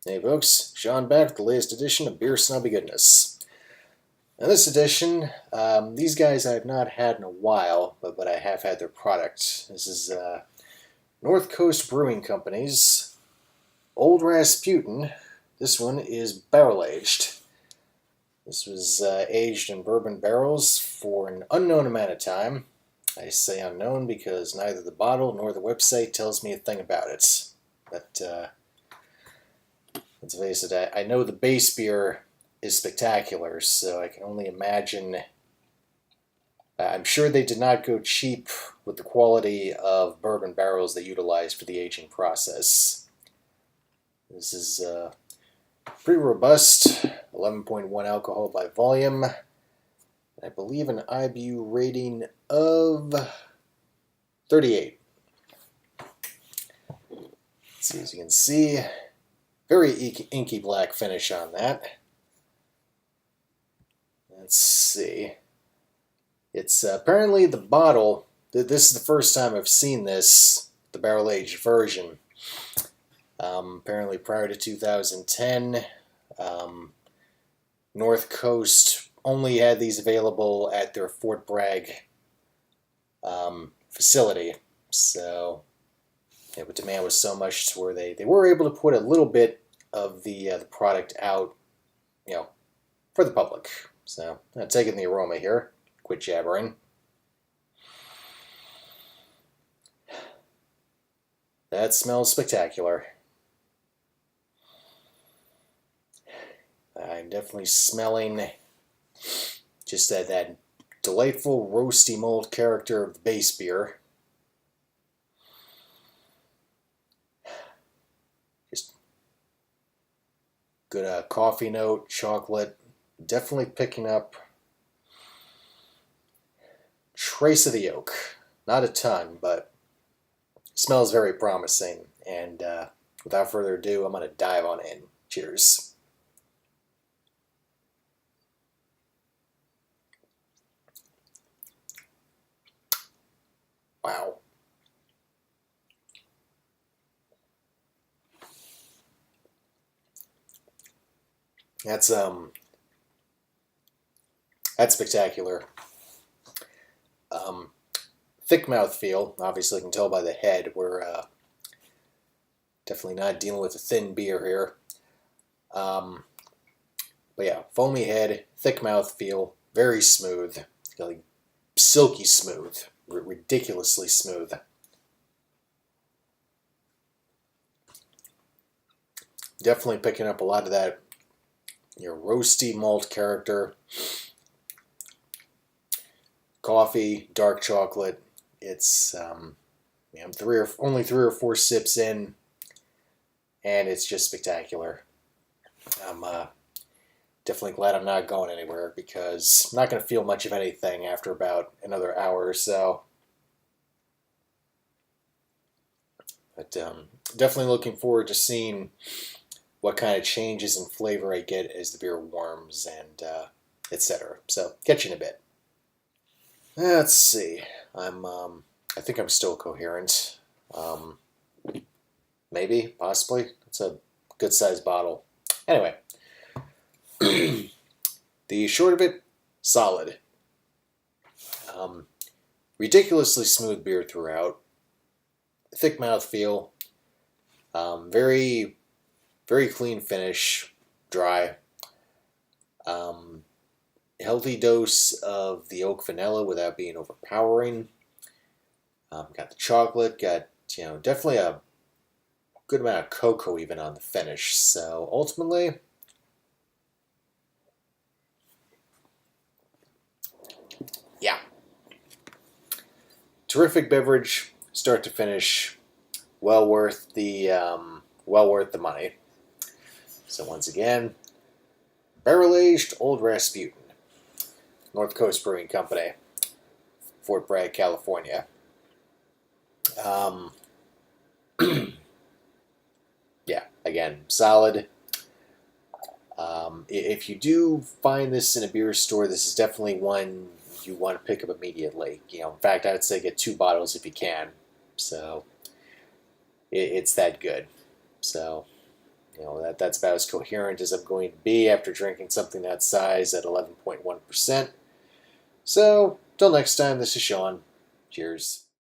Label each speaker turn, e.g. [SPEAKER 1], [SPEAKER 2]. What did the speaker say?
[SPEAKER 1] Hey folks, Sean back with the latest edition of Beer-snobby goodness. Now this edition, these guys I have not had in a while, but I have had their product. This is North Coast Brewing Company's Old Rasputin. This one is barrel-aged. This was aged in bourbon barrels for an unknown amount of time. I say unknown because neither the bottle nor the website tells me a thing about it. But let's face it, I know the base beer is spectacular, so I can only imagine. I'm sure they did not go cheap with the quality of bourbon barrels they utilized for the aging process. This is pretty robust, 11.1 alcohol by volume. I believe an IBU rating of 38. Let's see, as you can see, very inky black finish on that. Let's see. It's apparently the bottle. This is the first time I've seen this, the barrel-aged version. Apparently prior to 2010, North Coast only had these available at their Fort Bragg facility. So the demand was so much to where they were able to put a little bit of the product out, for the public. So I'm taking the aroma here. Quit jabbering. That smells spectacular. I'm definitely smelling just that delightful roasty malt character of the base beer. Just good coffee note, chocolate. Definitely picking up trace of the oak. Not a ton, but smells very promising. And without further ado, I'm going to dive on in. Cheers. Wow. That's spectacular. Thick mouthfeel. Obviously, you can tell by the head. We're definitely not dealing with a thin beer here. But yeah, foamy head, thick mouthfeel, very smooth, like silky smooth, ridiculously smooth. Definitely picking up a lot of that roasty malt character. Coffee, dark chocolate. It's I'm only 3 or 4 sips in, and it's just spectacular. I'm definitely glad I'm not going anywhere because I'm not going to feel much of anything after about another hour or so. But definitely looking forward to seeing what kind of changes in flavor I get as the beer warms and etc. So catch you in a bit. Let's see. I think I'm still coherent. Maybe, possibly. It's a good sized bottle. Anyway, the short of it, solid. Ridiculously smooth beer throughout. Thick mouthfeel. Very, very clean finish. Dry. Healthy dose of the oak vanilla without being overpowering. Got the chocolate. Got definitely a good amount of cocoa even on the finish. So ultimately, yeah, terrific beverage, start to finish. Well worth the money. So once again, barrel aged Old Rasputin, North Coast Brewing Company, Fort Bragg, California. Yeah, again, solid. If you do find this in a beer store, this is definitely one you want to pick up immediately. In fact, I would say get 2 bottles if you can. So it's that good. So That's about as coherent as I'm going to be after drinking something that size at 11.1%. So, till next time, this is Sean. Cheers.